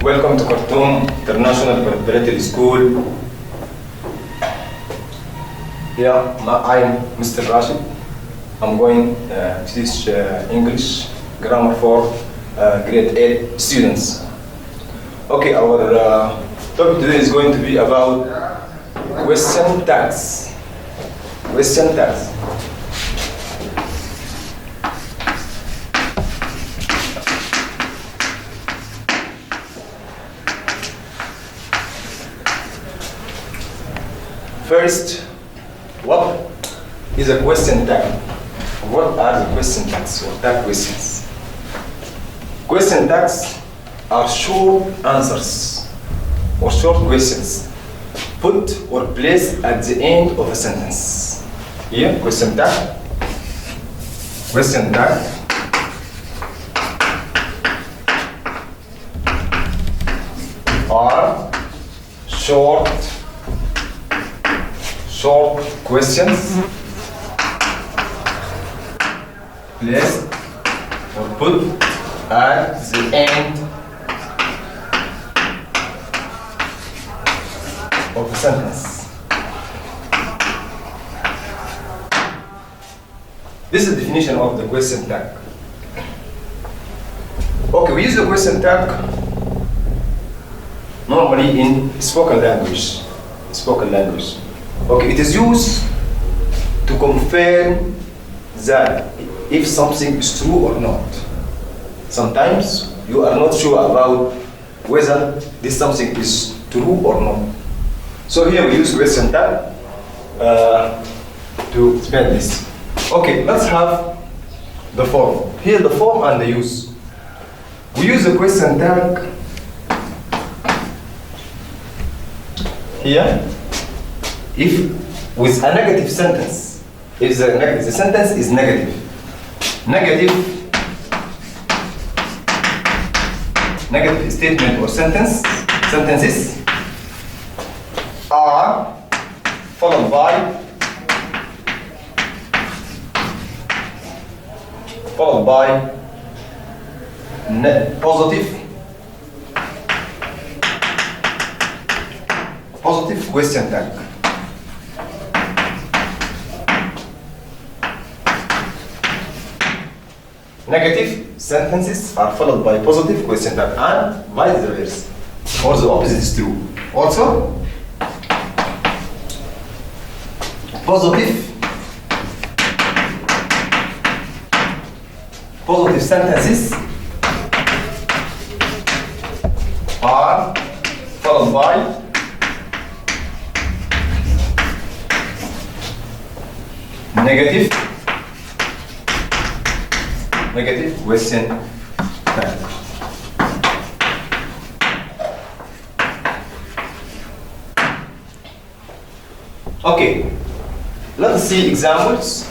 Welcome to Khurtum International Preparatory School. Yeah, I'm Mr. Rashid. I'm going to teach English grammar for grade 8 students. Okay, our topic today is going to be about question tags. Question tags. First, what is a question tag? What are the question tags or tag questions? Question tags are short answers or short questions put or placed at the end of a sentence. Here, question tag. Question tag are short questions placed or put at the end of the sentence. This is the definition of the question tag. Okay, we use the question tag normally in spoken language. Okay, it is used to confirm that if something is true or not. Sometimes you are not sure about whether this something is true or not. So here we use question tag to explain this. Okay, let's have the form. Here the form and the use. We use the question tag here if with a negative sentence. If the sentence is negative statement or sentences are followed by positive question tag. Negative sentences are followed by positive question tag and vice versa. Or the opposite is true. Also, positive sentences are followed by negative question tag. Okay, let us see examples.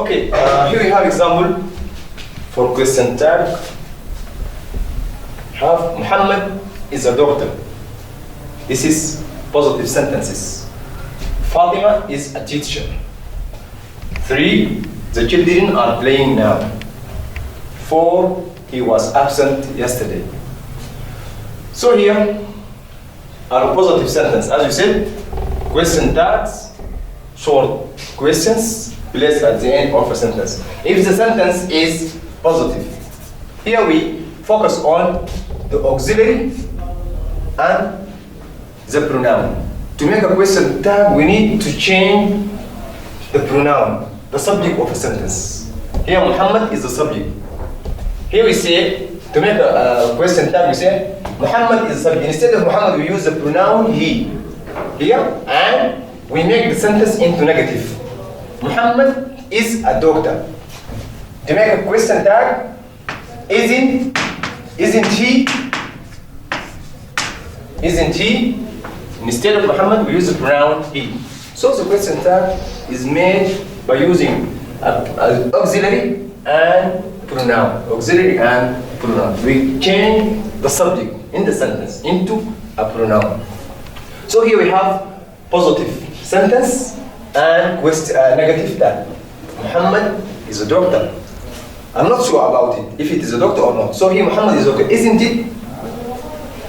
Okay, here we have example for question tag. Have Muhammad is a doctor. This is positive sentences. Fatima is a teacher. 3. The children are playing now. 4. He was absent yesterday. So here are positive sentence. As you said, question tags, short questions placed at the end of a sentence. If the sentence is positive, here we focus on the auxiliary and the pronoun. To make a question tag, we need to change the pronoun, the subject of a sentence. Here Muhammad is the subject. Here we say, to make a question tag, we say Muhammad is the subject. Instead of Muhammad, we use the pronoun he. Here, and we make the sentence into negative. Muhammad is a doctor. To make a question tag, isn't he? Isn't he? Instead of Muhammad, we use the pronoun he. So the question tag is made by using auxiliary and pronoun. Auxiliary and pronoun. We change the subject in the sentence into a pronoun. So here we have positive sentence and negative tag. Muhammad is a doctor. I'm not sure about it, if it is a doctor or not. So here Muhammad is okay. Isn't it?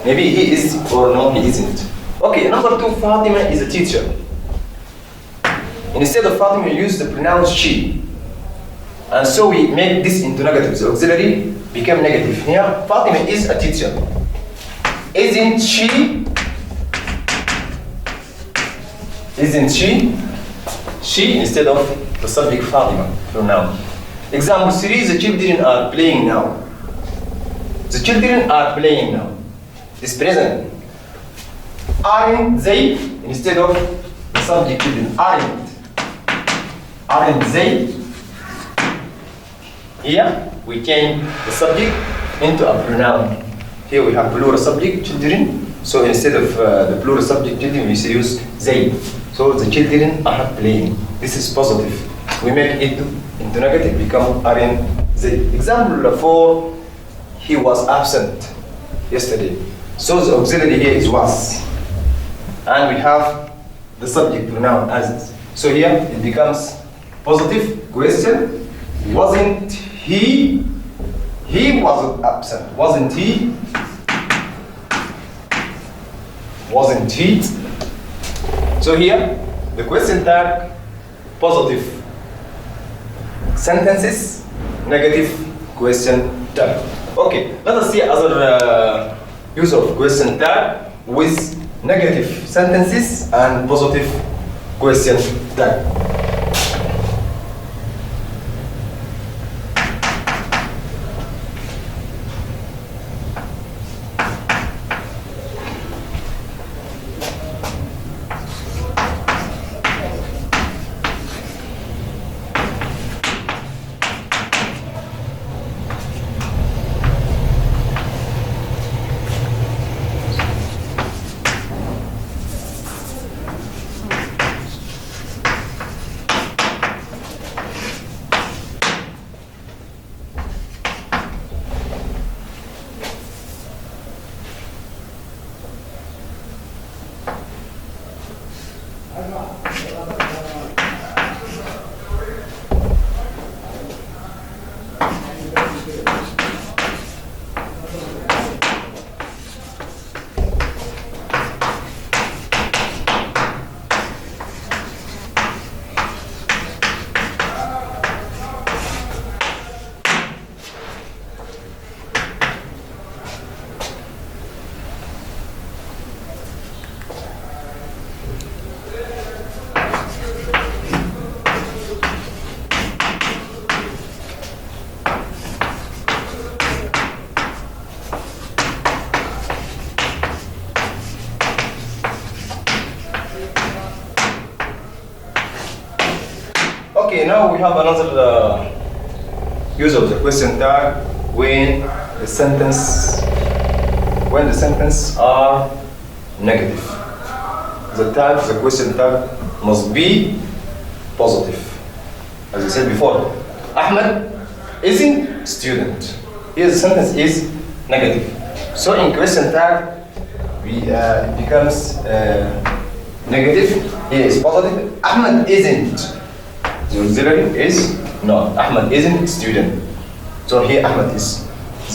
Maybe he is or no, he isn't. Okay, number 2, Fatima is a teacher. Instead of Fatima, we use the pronoun she. And so we make this into negative. The auxiliary become negative. Here, Fatima is a teacher. Isn't she? Isn't she? She instead of the subject Fatima, pronoun. Example 3, the children are playing now. The children are playing now. This present. Aren't they? Instead of the subject children. Aren't they? Here we change the subject into a pronoun. Here we have plural subject children. So instead of the plural subject children, we use they. So the children are playing. This is positive. We make it into negative, become aren't they. Example 4, he was absent yesterday. So the auxiliary here is was. And we have the subject pronoun as. So here it becomes positive question. Wasn't he? He wasn't absent. Wasn't he? Wasn't he? So here the question tag positive sentences, negative question tag. Okay, let us see other use of question tag with negative sentences and positive question tag. Okay, now we have another use of the question tag when the sentence are negative. The question tag must be positive. As I said before, Ahmed isn't student. Here the sentence is negative. So in question tag, it becomes negative. Here is positive. Ahmed isn't. The auxiliary is No, Ahmad isn't a student. So here Ahmad is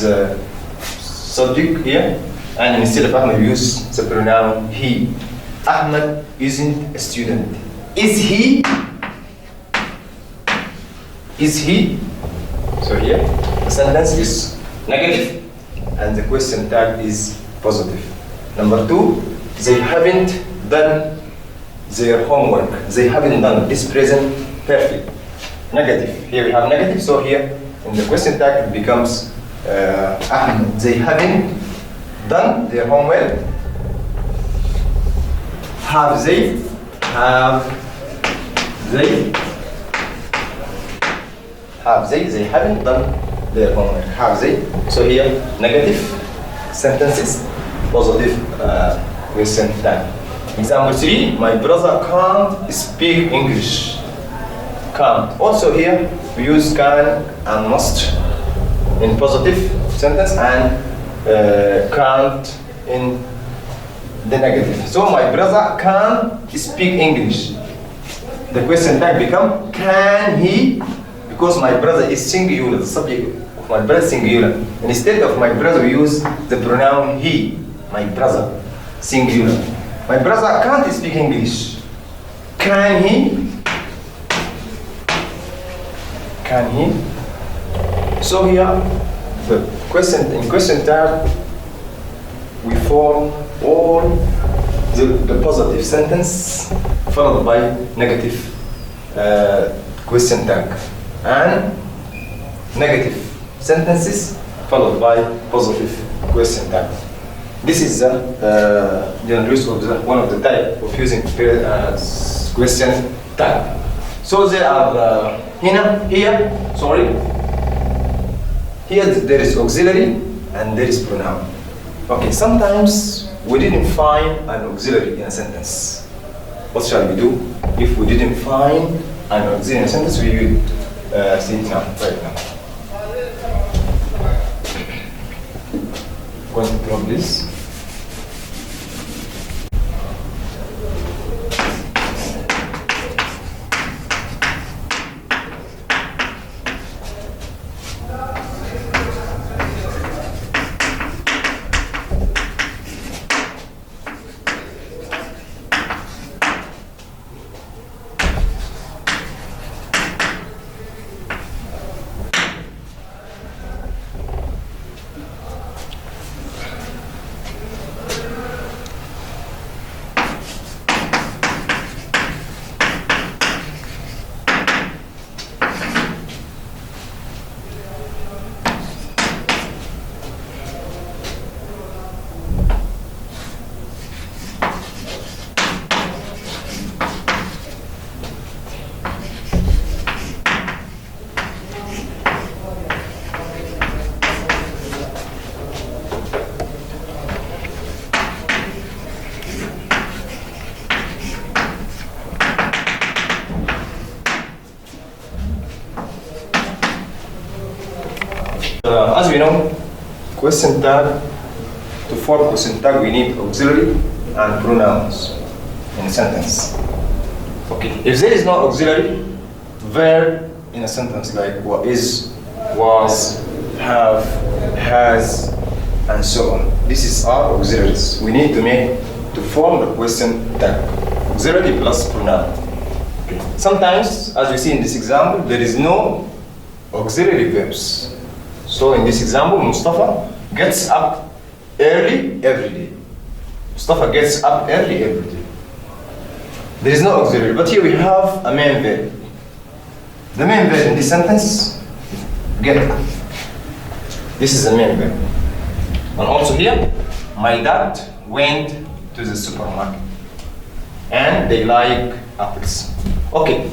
the subject here, and instead of Ahmad we use the pronoun he. Ahmad isn't a student. Is he? Is he? So here the sentence is negative and the question tag is positive. Number 2, they haven't done their homework. They haven't done is present perfect. Negative. Here we have negative, so here in the question tag it becomes Ahmed. They haven't done their homework. Have they? Have they? Have they? They haven't done their homework. Have they? So here negative sentences, positive question tag. Example 3, my brother can't speak English. Can't. Also here we use can and must in positive sentence and can't in the negative. So my brother can't speak English. The question tag become can he? Because my brother is singular, the subject of my brother is singular. Instead of my brother we use the pronoun he. My brother, singular. My brother can't speak English. Can he? Can he? So here, the question tag, we form all the positive sentence followed by negative question tag, and negative sentences followed by positive question tag. This is the general use of one of the type of using question tag. So there are here there is auxiliary and there is pronoun. Okay, sometimes we didn't find an auxiliary in a sentence. What shall we do? If we didn't find an auxiliary in a sentence, we will see it now, right now. Going to drop this. As we know, question tag, to form question tag we need auxiliary and pronouns in a sentence. Okay, if there is no auxiliary verb in a sentence like what is, was, have, has, and so on, this is our auxiliaries. We need to form the question tag. Auxiliary plus pronoun. Okay. Sometimes, as we see in this example, there is no auxiliary verbs. So in this example, Mustafa gets up early every day. Mustafa gets up early every day. There is no auxiliary, but here we have a main verb. The main verb in this sentence, get up. This is the main verb. And also here, my dad went to the supermarket and they like apples. Okay,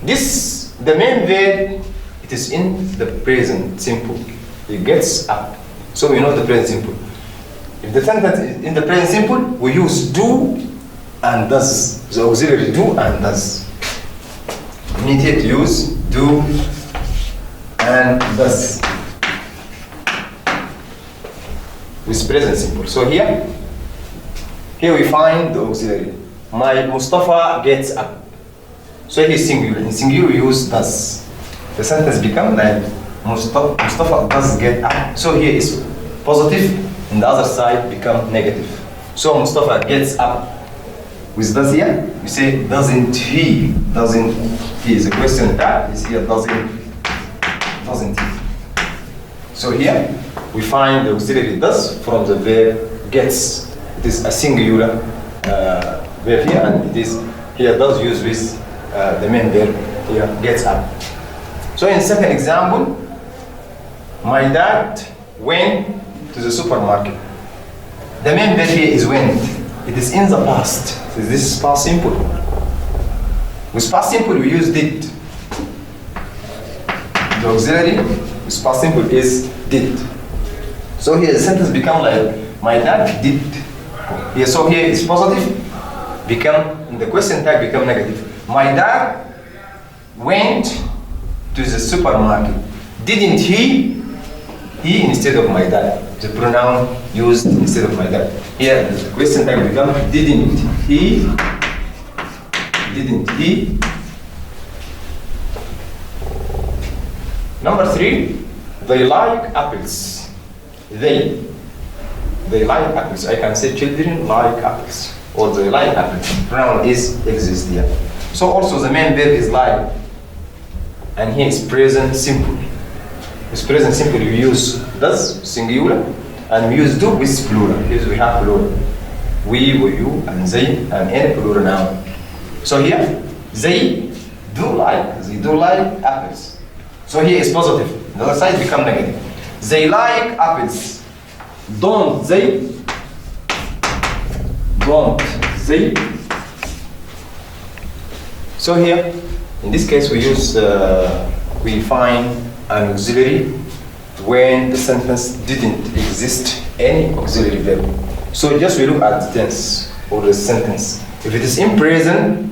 the main verb, it is in the present simple. It gets up. So we know the present simple. If the sentence is in the present simple, we use do and does. The auxiliary do and does. We need here to use do and does with present simple. So here we find the auxiliary. My Mustafa gets up. So here is singular. In singular we use does. the sentence become like Mustafa does get up. So here is positive, and the other side become negative. So Mustafa gets up. With does here, we say doesn't he? Doesn't he is a question tag. Is here doesn't he? So here we find the auxiliary does from the verb gets. It is a singular verb here, and it is here does used with the main verb here gets up. So in second example, my dad went to the supermarket. The main verb here is went. It is in the past. So this is past simple. With past simple we use did. The auxiliary with past simple is did. So here the sentence become like my dad did. Here, so here is positive, become the question tag become negative. My dad went to the supermarket. Didn't he? He instead of my dad. The pronoun used instead of my dad. Here the question tag become didn't he? Didn't he? Number 3, they like apples. They like apples. I can say children like apples, or they like apples. Pronoun is exists here. So also the main verb is like, and here is present simple. With present simple we use does singular, and we use do with plural. Here we have plural. We, you, and they, and any plural noun. So here they do like apples. So here is positive. The other side become negative. They like apples. Don't they? Don't they? So here, in this case, we use we find an auxiliary when the sentence didn't exist any auxiliary verb. So just we look at the tense or the sentence. If it is in present,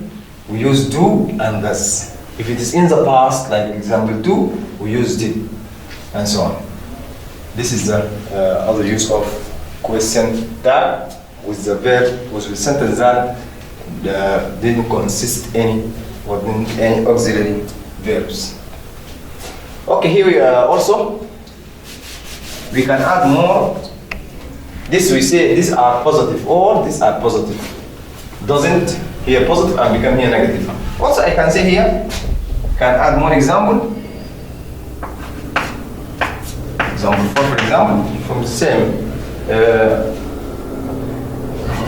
we use do and does. If it is in the past, like example 2, we use did, and so on. This is the other use of question tag with the verb, with the sentence that didn't consist any or any auxiliary verbs. Okay, here we also we can add more. This we say these are positive or these are positive. Doesn't here positive and become here negative. Also I can say here, can add more example. Example 4, for example, from the same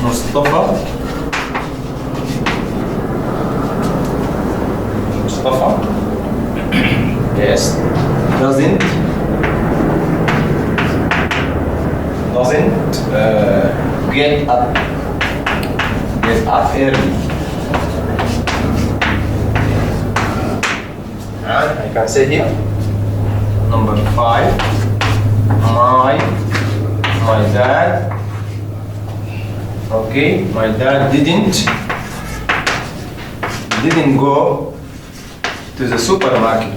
Mustafa yes doesn't get up early. And I can say here number 5, my dad, okay, my dad didn't go to the supermarket.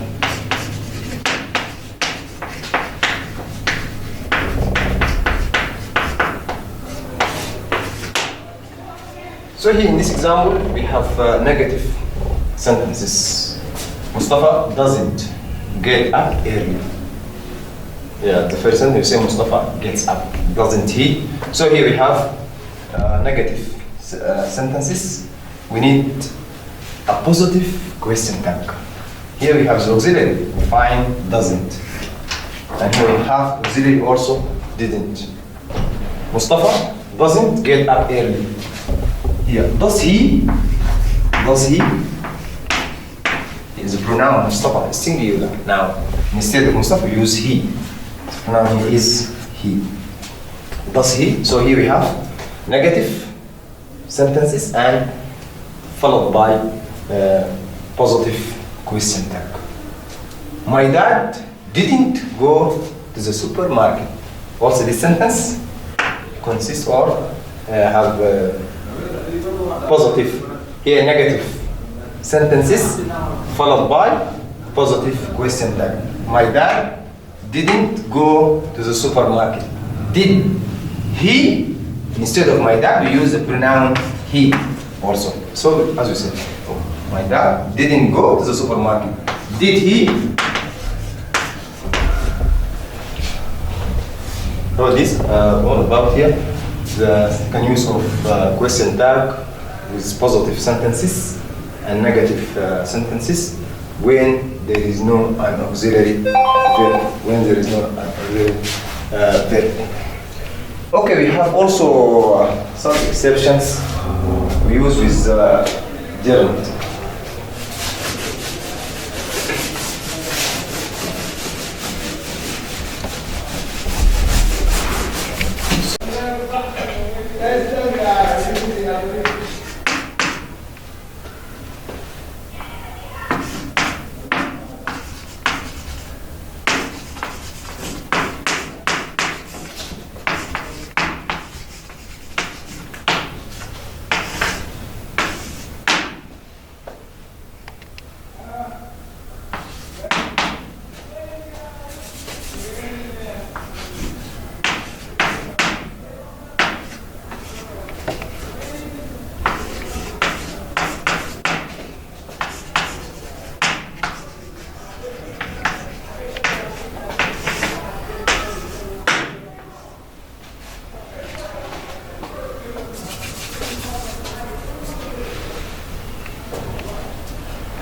So here in this example we have negative sentences. Mustafa doesn't get up early. Yeah, the first sentence you say Mustafa gets up, doesn't he? So here we have negative sentences. We need a positive question tag. Here we have the auxiliary, find doesn't. And here we have auxiliary also didn't. Mustafa doesn't get up early. Here, does he? Is a pronoun Mustafa, is singular. Now, instead of Mustafa, we use he. The pronoun here is he. Does he? So here we have negative sentences and followed by positive question tag. My dad didn't go to the supermarket. Also, this sentence consists or have positive, here negative sentences followed by positive question tag. My dad didn't go to the supermarket. Did he? Instead of my dad, we use the pronoun he also. So as we said, my dad didn't go to the supermarket. Did he? So this all about here the second use of question tag with positive sentences and negative sentences when there is no an auxiliary verb. When there is no an auxiliary verb. Okay, we have also some exceptions we use with gerund.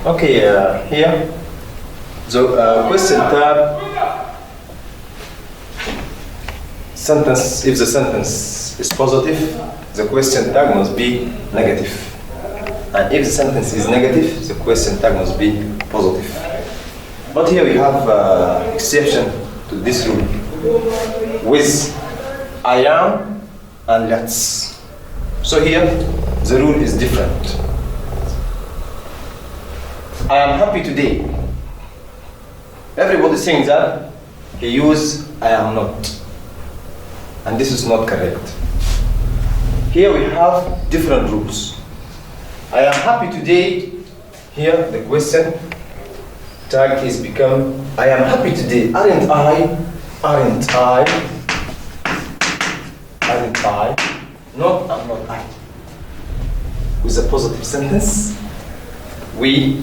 Okay, here the question tag sentence. If the sentence is positive, the question tag must be negative, and if the sentence is negative, the question tag must be positive. But here we have exception to this rule with I am and let's. So here the rule is different. I am happy today. Everybody thinks that he used I am not. And this is not correct. Here we have different rules. I am happy today. Here the question tag is become I am happy today. Aren't I? Aren't I? Aren't I? No, I'm not I. With a positive sentence, we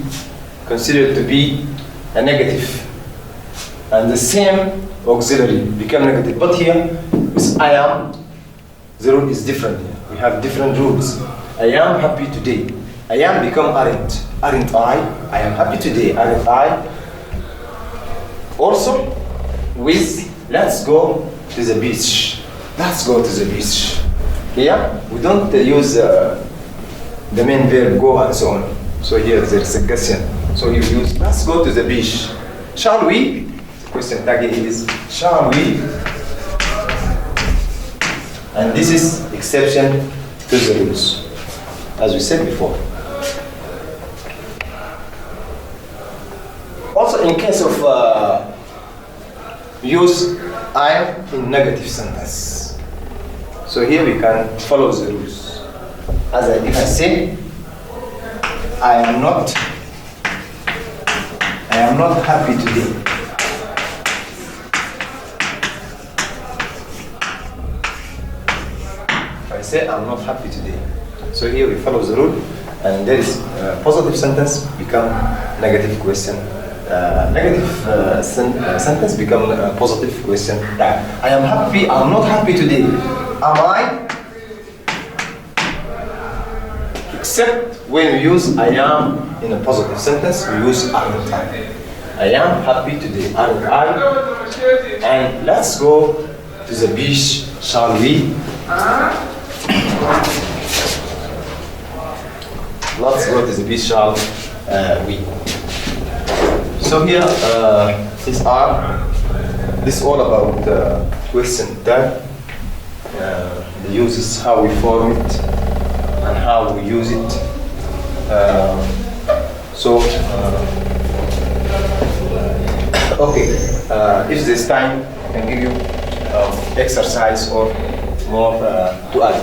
consider it to be a negative, and the same auxiliary become negative. But here with I am, the rule is different. We have different rules. I am happy today. I am become aren't. Aren't I? I am happy today. Aren't I? Also with let's go to the beach. Let's go to the beach. Here we don't use the main verb go and so on. So here there is a question. So you use let's go to the beach. Shall we? The question tag is shall we? And this is exception to the rules, as we said before. Also in case of use I in negative sentence. So here we can follow the rules. If I say I am not happy today. If I say I'm not happy today. So here we follow the rule, and there is positive sentence become negative question. Sentence become positive question. I am happy. I'm not happy today. Am I? Except when we use I am in a positive sentence, we use aren't I. I am happy today, aren't I? And let's go to the beach, shall we? Let's go to the beach, shall we? So here, this is all about question tag. The uses, how we form it, and how we use it. Okay, if this time I can give you exercise or more to add.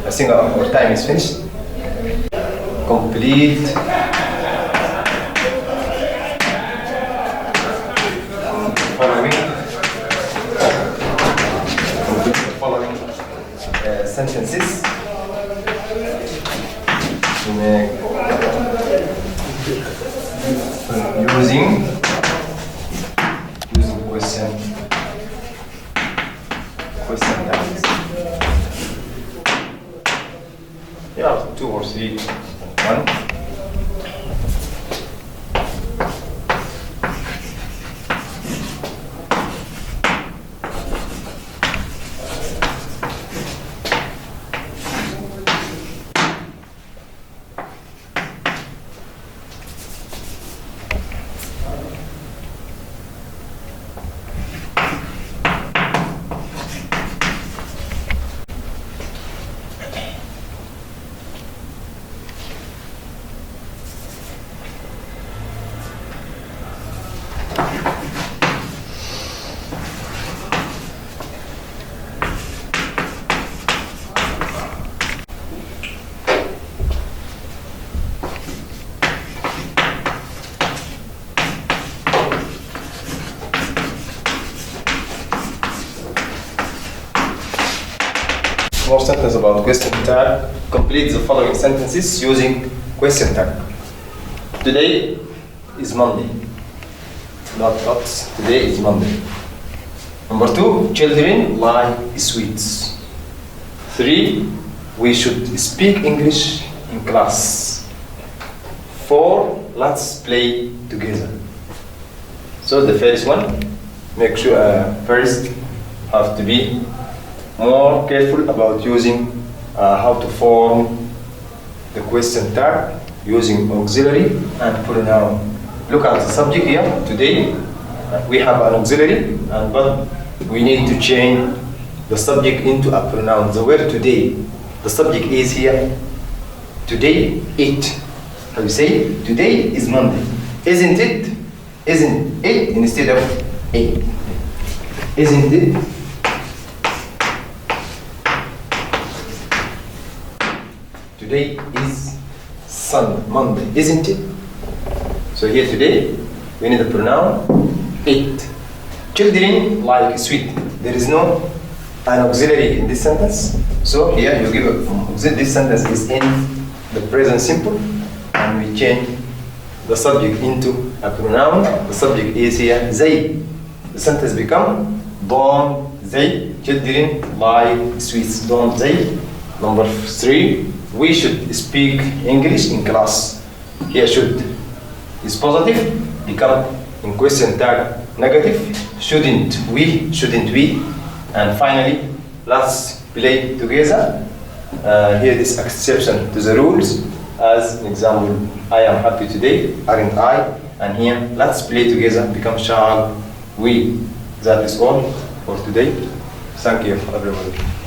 I think our time is finished. Complete following sentences. Using question 3.1. More sentence about question tag. Complete the following sentences using question tag. Today is Monday. Today is Monday. Number 2, children like sweets. 3, we should speak English in class. 4, let's play together. So the first one, make sure first have to be more careful about using how to form the question tag using auxiliary and pronoun. Look at the subject here. Today we have an auxiliary, but we need to change the subject into a pronoun. The word today, the subject is here. Today, it. How you say? Today is Monday. Isn't it? Isn't it instead of it? Isn't it? Today is Monday, isn't it? So here today, we need a pronoun, it. Children like sweet. There is no an auxiliary in this sentence. So here you give this sentence is in the present simple, and we change the subject into a pronoun. The subject is here, they. The sentence become, don't they, children like sweets, don't they? Number 3, we should speak English in class. Here should is positive, become in question tag negative. Shouldn't we? And finally, let's play together. Here is exception to the rules. As an example, I am happy today, aren't I? And here, let's play together, become shall we. That is all for today. Thank you, everybody.